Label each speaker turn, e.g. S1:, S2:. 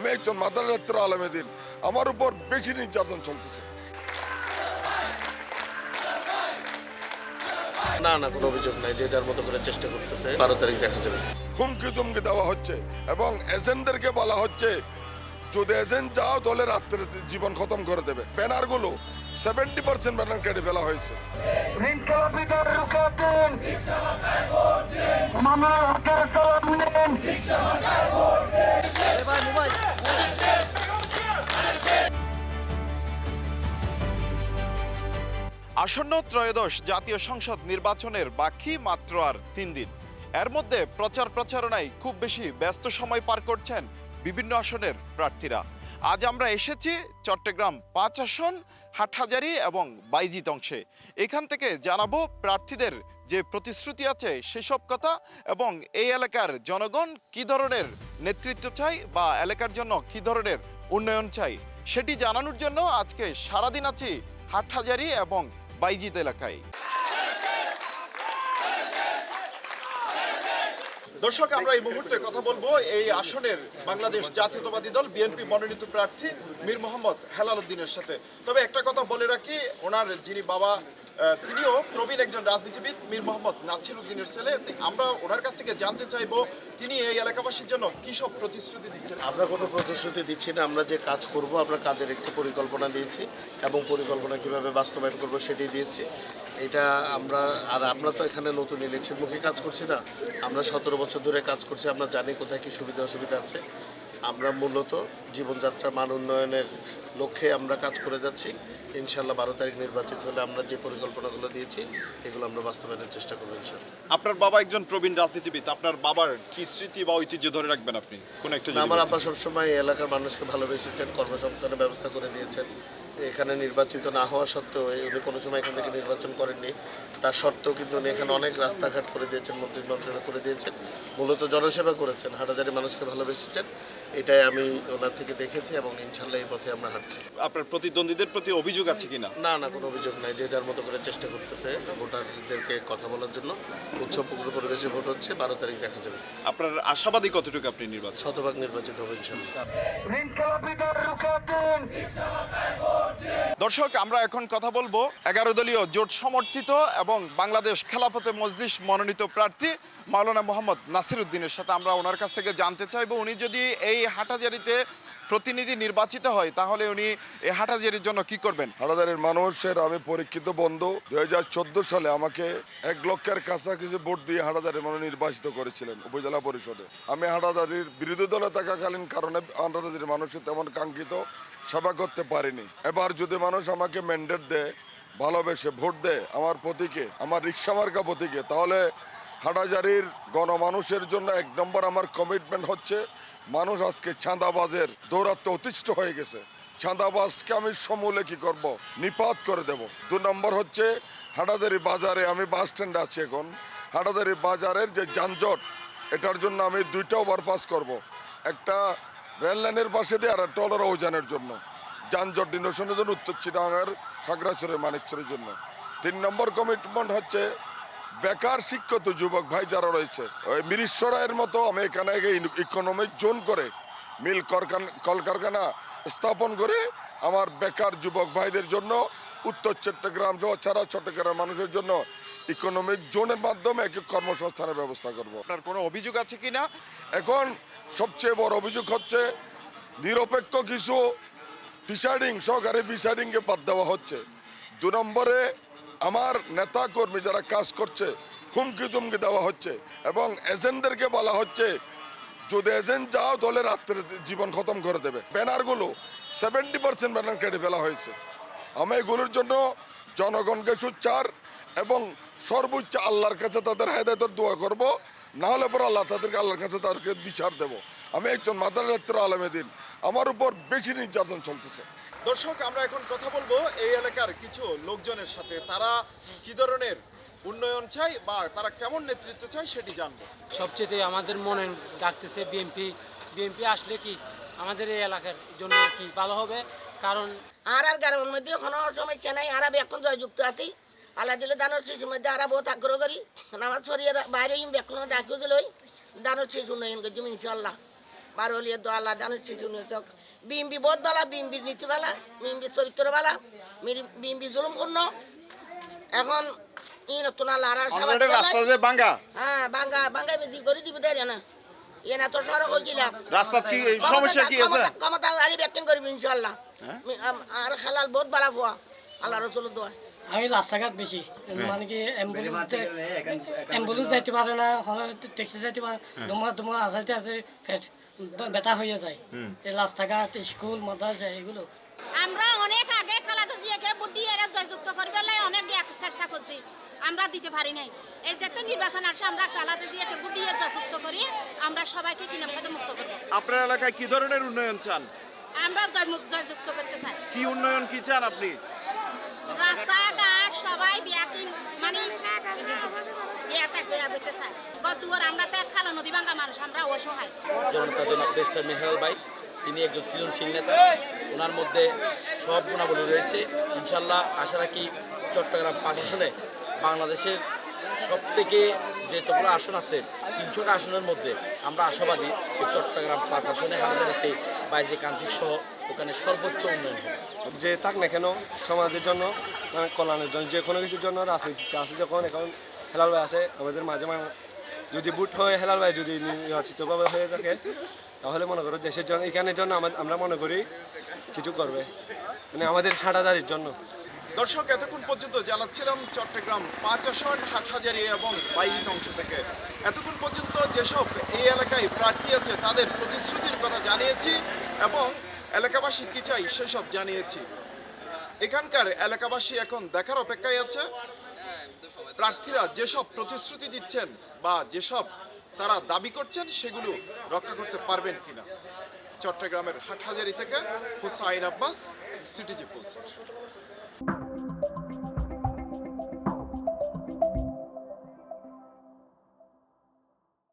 S1: আমি একজন মাদার আলমেদিন, আমার উপর বেশি নির্যাতন চলতেছে।
S2: না না, কোনো অভিযোগ নাই, যে যার মতো করে চেষ্টা করতেছে, 12 তারিখ দেখা যাবে।
S1: হুমকি তুমকি দেওয়া হচ্ছে এবং এজেন্টদেরকে বলা হচ্ছে যদি এজেন্ট যাও তাহলে রাত্রে জীবন খতম করে দেবে। ব্যানারগুলো 70% ব্যানার কেটে ফেলা হয়েছে।
S3: আসন্ন ত্রয়োদশ জাতীয় সংসদ নির্বাচনের বাকি মাত্র আর 3 দিন। এর মধ্যে প্রচারণায় খুব বেশি ব্যস্ত সময় পার করছেন বিভিন্ন আসনের প্রার্থীরা। আজ আমরা এসেছি চট্টগ্রাম 5 আসন, হাটহাজারী এবং বাইজিত অংশে। এখান থেকে জানাবো প্রার্থীদের যে প্রতিশ্রুতি আছে সেসব কথা এবং এই এলাকার জনগণ কি ধরনের নেতৃত্ব চাই বা এলাকার জন্য কি ধরনের উন্নয়ন চাই সেটি জানানোর জন্য আজকে সারাদিন আছি হাটহাজারী এবং বাইজিত এলাকায়। দর্শক, আমরা এই মুহূর্তে কথা বলবো এই আসনের বাংলাদেশ জাতীয়তাবাদী দল বিএনপি মনোনীত প্রার্থী মীর মোহাম্মদ হেলাল উদ্দিনের সাথে। তবে একটা কথা বলে রাখি, ওনার যিনি বাবা তিনিও প্রবীণ একজন রাজনীতিবিদ, মীর মোহাম্মদ নাসির উদ্দিনের ছেলে। আমরা ওনার কাছ থেকে জানতে চাইবো তিনি এই এলাকাবাসীর জন্য কি সব প্রতিশ্রুতি দিচ্ছেন।
S2: আমরা কোনো প্রতিশ্রুতি দিচ্ছি না, আমরা যে কাজ করব, আমরা কাজের একটি পরিকল্পনা দিয়েছি এবং পরিকল্পনা কিভাবে বাস্তবায়ন করব সেটি দিয়েছি। এটা আমরা তো এখানে নতুন ইলেকশনমুখী কাজ করছি না, আমরা 17 বছর ধরে কাজ করছি, আমরা জানি কোথায় কী সুবিধা অসুবিধা আছে। আমরা মূলত জীবনযাত্রার মান উন্নয়নের লক্ষ্যে আমরা কাজ করে যাচ্ছি। ইনশাল্লাহ 12 তারিখ নির্বাচিত হলে আমরা যে পরিকল্পনাগুলো দিয়েছি এগুলো আমরা বাস্তবায়নের চেষ্টা করবো ইনশাল্লাহ।
S3: আপনার বাবা একজন প্রবীণ রাজনীতিবিদ, আপনার বাবার কি স্মৃতি বা ঐতিহ্য ধরে রাখবেন আপনি কোন একটা?
S2: আমার আব্বা সবসময় এই এলাকার মানুষকে ভালোবেসেছেন, কর্মসংস্থানের ব্যবস্থা করে দিয়েছেন। এখানে নির্বাচিত না হওয়া সত্ত্বেও উনি কোনো সময় এখান থেকে নির্বাচন করেননি, তার সত্ত্বেও কিন্তু উনি এখানে অনেক রাস্তাঘাট করে দিয়েছেন, মন্ত্রিমন্ত্রী করে দিয়েছেন, মূলত জনসেবা করেছেন, হাটহাজারী মানুষকে ভালোবেসেছেন। এটাই আমি ওনার থেকে দেখেছি এবং ইনশাল্লাহ এই পথে আমরা হাঁটছি।
S3: আপনার প্রতিদ্বন্দ্বীদের প্রতি অভিযোগ আছে কিনা?
S2: না না, কোনো অভিযোগ নাই, যে যার মতো করে চেষ্টা করতেছে ভোটারদেরকে কথা বলার জন্য। উৎসবমুখর পরিবেশে ভোট হচ্ছে, 12 তারিখ দেখা যাবে।
S3: আপনার আশাবাদী কতটুকু আপনি নির্বাচন?
S2: 100% নির্বাচিত হবে ইনশাল্লাহ।
S3: দর্শক, আমরা এখন কথা বলবো 11 দলীয় জোট সমর্থিত এবং বাংলাদেশ খেলাফতে মজলিস মনোনীত প্রার্থী মাওলানা মোহাম্মদ নাসির উদ্দিনের সাথে। আমরা ওনার কাছ থেকে জানতে চাইবো উনি যদি এই হাটহাজারীতে প্রতিনিধি নির্বাচিত হয় তাহলে উনি এই হাটহাজারীর জন্য কি করবেন।
S1: হাটহাজারীর মানুষের আমি পরীক্ষিত বন্ধু, 2014 সালে আমাকে 1 লক্ষের কাছাকাছি ভোট দিয়ে হাটহাজারীর মানুষ নির্বাচিত করেছিলেন উপজেলা পরিষদে। আমি হাটহাজারীর বিরোধী দলে থাকাকালীন কারণে হাটহাজারীর মানুষের তেমন কাঙ্ক্ষিত সেবা করতে পারিনি। এবার যদি মানুষ আমাকে ম্যান্ডেট দেয়, ভালোবেসে ভোট দেয় আমার প্রতীকে, আমার রিক্সা মার্কা প্রতীকে, তাহলে হাটহাজারীর গণমানুষের জন্য 1 নম্বর আমার কমিটমেন্ট হচ্ছে, মানুষ আজকে চাঁদাবাজের দৌরাত্ম্যে অতিষ্ঠ হয়ে গেছে, চাঁদাবাজকে আমি সমূলে কি করব, নিপাত করে দেব। 2 নম্বর হচ্ছে হাটহাজারী বাজারে, আমি বাস স্ট্যান্ডে আছি এখন, হাটহাজারী বাজারের যে যানজট, এটার জন্য আমি 2টা ওভারপাস করব, একটা রেল লাইনের পাশে দিয়ে আর একটা হলো অভিযানের জন্য, যানজট নিরসনের জন্য, উত্তর চিটাগাঙ্গের খাগড়াছড়ির মানিকছড়ির জন্য। 3 নম্বর কমিটমেন্ট হচ্ছে বেকার শিক্ষিত যুবক ভাই যারা রয়েছে, ওই মিরিশ্বরায়ের মতো আমি এখানে ইকোনমিক জোন করে মিল কলকারখানা স্থাপন করে আমার বেকার যুবক ভাইদের জন্য, উত্তর চট্টগ্রাম সহ ছাড়া চট্টগ্রাম মানুষের জন্য ইকোনমিক জোনের মাধ্যমে এক কর্মসংস্থানের ব্যবস্থা করব।
S3: আপনার কোনো অভিযোগ আছে কিনা?
S1: এখন সবচেয়ে বড় অভিযোগ হচ্ছে নিরপেক্ষ কিছু সহকারী প্রিসাইডিংকে বাদ দেওয়া হচ্ছে। 2 নম্বরে আমার নেতা কর্মী যারা কাজ করছে হুমকি তুমকি দেওয়া হচ্ছে এবং এজেন্টদেরকে বলা হচ্ছে যদি এজেন্ট যাও তাহলে রাত্রে জীবন খতম করে দেবে। ব্যানারগুলো 70% ব্যানার কেটে ফেলা হয়েছে। আমি এগুলোর জন্য জনগণকে সোচ্চার এবং সর্বোচ্চ আল্লাহর কাছে তাদের হেদায়েতের দোয়া করব, না হলে পর আল্লাহ তাদেরকে আল্লাহর কাছে তাদেরকে বিচার দেব। আমি একজন মাদার আলমেদিন, আমার উপর বেশি নির্যাতন চলতেছে।
S3: দর্শক, আমরা এখন কথা বলবো এই এলাকার কিছু লোকজনের সাথে, তারা কি ধরনের উন্নয়ন চাই বা তারা কেমন নেতৃত্ব চাই সেটি জানবো।
S4: সবচেয়ে আমাদের মনে ডাকতেছে বিএনপি আসলে কি আমাদের এই এলাকার জন্য কি ভালো হবে, কারণ
S5: আর গ্রামের মধ্যে কোনো সমস্যা নাই, আর এখন জয়যুক্ত আছি, আল্লাহ দিলে দানোর শিশুর মধ্যে আর বহুত আগ্রহ করি, আমার শরীরের বাইরে এখনো ডাকিয়ে দিল দানোর শিশু উন্নয়ন করছি ইনশাল্লাহ। বারোলিয়া দো আল্লাহ জানো শিশু নিয়োগ বিএমপি বহুত বালা বিএমপির নীতি বালা বিএমপির চরিত্র বালা বিএমপি জুলুম পূর্ণ এখন ই নতুন আল্লাহ আর
S3: আমাদের রাস্তা যে ভাঙা,
S5: হ্যাঁ বাঙ্গা বাঙ্গা বেদি করে দিবে দেয় না ইয়ে না তো সড়ক হয়েছিলাম
S3: রাস্তার কি সমস্যা কি আছে?
S5: ক্ষমতা আলী ব্যক্তি করবি ইনশাল্লাহ আর খালাল বহুত বালা ফুয়া আল্লাহ রসুল দোয়া
S4: আমি রাস্তাঘাট বেশি মানে কি অ্যাম্বুলেন্স যাইতে পারে না, ট্যাক্সি যাইতে পারে, তোমার আসাইতে আছে ব্যথা হয়ে যায়। এই রাস্তাঘাট, স্কুল, মাদ্রাসা এগুলো
S6: আমরা অনেক আগে খালাদা জিয়াকে ভোট দিয়ে এরা জয়যুক্ত করবার লাই অনেক চেষ্টা করছি, আমরা দিতে পারি নাই। এই যেতে নির্বাচন আসে আমরা খালাদা জিয়াকে ভোট দিয়ে জয়যুক্ত করি, আমরা সবাইকে কিনা থেকে মুক্ত করবো।
S3: আপনার এলাকায় কি ধরনের উন্নয়ন চান?
S6: আমরা জয়যুক্ত করতে চাই।
S3: কি উন্নয়ন কি চান আপনি?
S6: রাস্তাঘাট সবাই বিয়াকিন মানে করতে চাই। গদুয়ার আমরা তো খালা নদী ভাঙ্গা মানুষ, আমরা অসহায়।
S7: জনতা জনাব দেশটার মেহরাল ভাই, তিনি একজন সৃজনশীল নেতা, ওনার মধ্যে সব গুণাবলী রয়েছে। ইনশাল্লাহ আশা রাখি চট্টগ্রাম 5 আসনে বাংলাদেশের সবথেকে যেতগুলো আসন আছে 300টা আসনের মধ্যে আমরা আশাবাদী এই চট্টগ্রাম 5 আসনে হাজারিতে বাইরে কাঞ্চিক সহ ওখানে সর্বোচ্চ উন্নয়ন হবে।
S8: যে থাক না কেন সমাজের জন্য, মানে কল্যাণের জন্য, যে কোনো কিছুর জন্য রাজনীতিতে আছে যখন, এখন হেলাল ভাই আছে আমাদের মাঝে মাঝে। যদি বুট হয় হেলাল ভাই যদি নির্বাচিতভাবে হয়ে থাকে তাহলে মনে করো দেশের জন্য, এখানের জন্য আমরা মনে করি কিছু করবে, মানে আমাদের হাঁটাদারির জন্য।
S3: দর্শক, এতক্ষণ পর্যন্ত জানাচ্ছিলাম চট্টগ্রাম 5 আসন হাটহাজারী এবং বাইশ অংশ থেকে। এতক্ষণ পর্যন্ত যেসব এই এলাকায় প্রার্থী আছে তাদের প্রতিশ্রুতির কথা জানিয়েছি এবং এলাকাবাসী কি চাই সেসব জানিয়েছি। এখানকার এলাকাবাসী এখন দেখার অপেক্ষায় আছে প্রার্থীরা যেসব প্রতিশ্রুতি দিচ্ছেন বা যেসব তারা দাবি করছেন সেগুলো রক্ষা করতে পারবেন কিনা। চট্টগ্রামের হাটহাজারী থেকে হুসাইন আব্বাস, সিটিজি পোস্ট।